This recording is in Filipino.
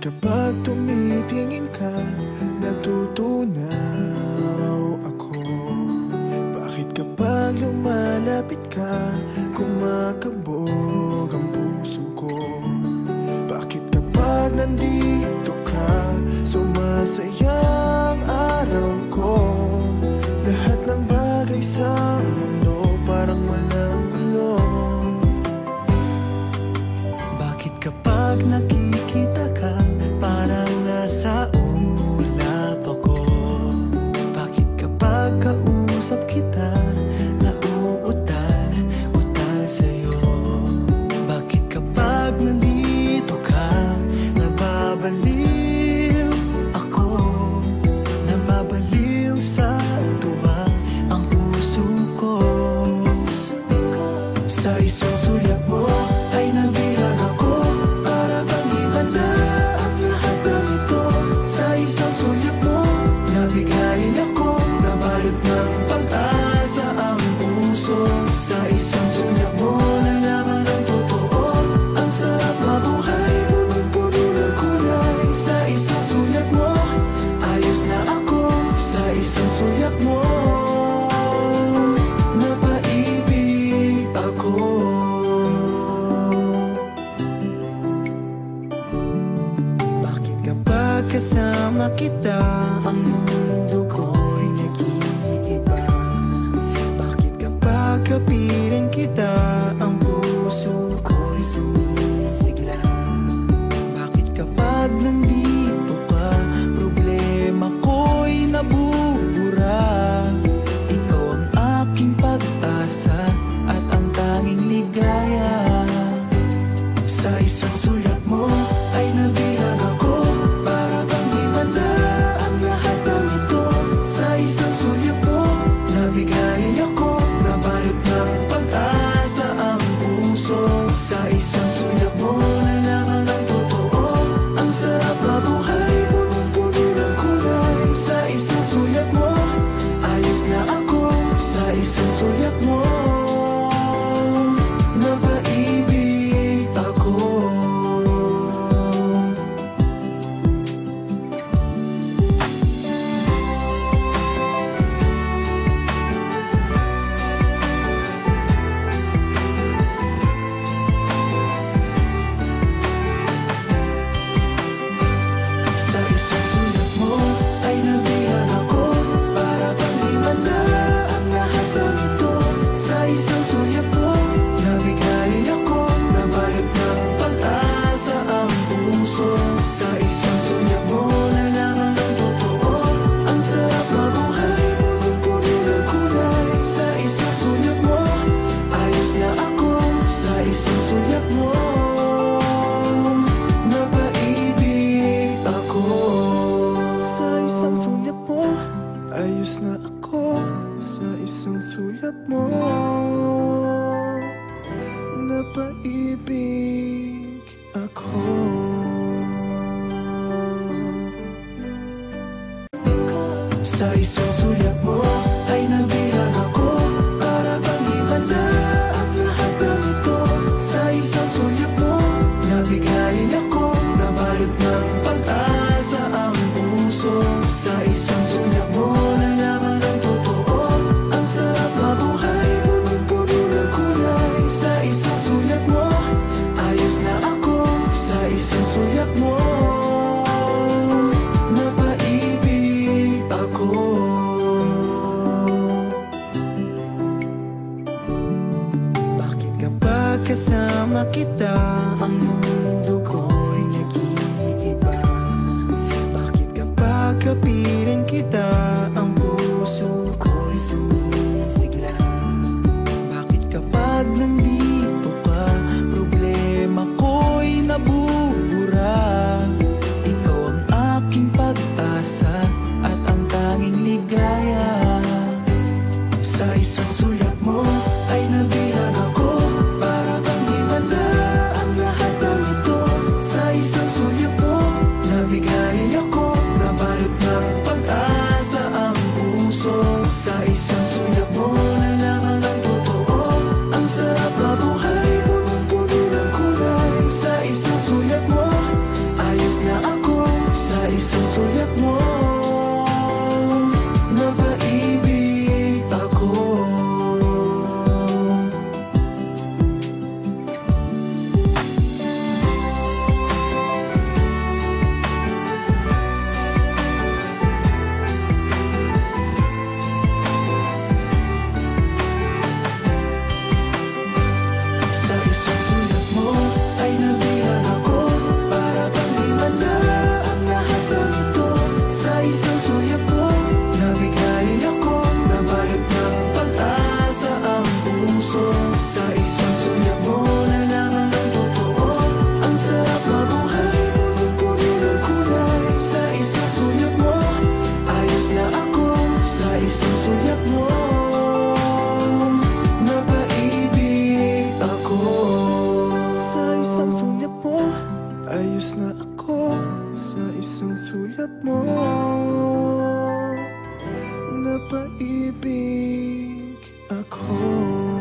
kapag tumitingin ka, natutunaw ako? Bakit kapag lumalapit ka, kumakabog ang puso ko? Bakit kapag nandito ka, sumasaya ang araw ko? Lahat ng bagay sa mundo parang walang gulo. Bakit kapag nakikita ka, parang nasa ulap ako? Bakit kapag kausap kita, nauutal-utal sa'yo? Bakit kapag nandito ka, nababaliw ako? Nababaliw sa tuwa ang puso ko. Sa isang sulyap mo ay nabihag ako, para bang iba na ang lahat ng ito. Sa isang sulyap mo, nabigayin ako, nabalot ng pag-asa ang puso. Sa isang sulyap mo, nalaman ng totoo, ang sarap mabuhay, punong-puno ng kulay. Sa isang sulyap mo, ayos na ako. Sa isang sulyap mo, napaibig ako. Bakit kapag kasama kita, ang mundo ko'y nag-iiba? Bakit kapag kapiling kita, ang puso ko'y sumisigla? Bakit kapag nandito ka, problema ko'y nabubura? Ikaw ang aking pag-asa at ang tanging ligaya. Sa isang sulyap mo ay nabihag ako, para bang iba na ang lahat ng ito. Sa isang sulyap mo, nabigayin ako, nabalot ng pag-asa ang puso. Sa isang sulyap mo, nalaman ng totoo, ang sarap mabuhay, punong-puno ng kulay. Sa isang sulyap mo, ayos na ako. Sa isang sulyap mo, napaibig ako. Sa isang sulyap mo ay nabihag ako, para bang iba na ang lahat ng ito. Sa isang sulyap mo, nabigayin ako, nabalot ng pag-asa ang puso. Sa isang sulyap mo, nalaman ng totoo, ang sarap mabuhay, punong-puno ng kulay. Sa isang sulyap mo, ayos na ako. Sa isang sulyap mo, napaibig ako. Sa isang sulyap mo, ayos na ako. Sa isang sulyap mo, napaibig ako. Sa isang sulyap mo ay nabihag ako, para bang iba na ang lahat ng ito. Sa isang sulyap mo, nabigayin ako, nabalot ng pag-asa ang puso. Sa isang sulyap mo, nalaman ng totoo, ang sarap mabuhay, punong-puno ng kulay. Sa isang sulyap mo, ayos na ako. Sa isang sulyap mo, napaibig ako. mo, ayos na ako sa isang sulyap mo. Napaibig ako.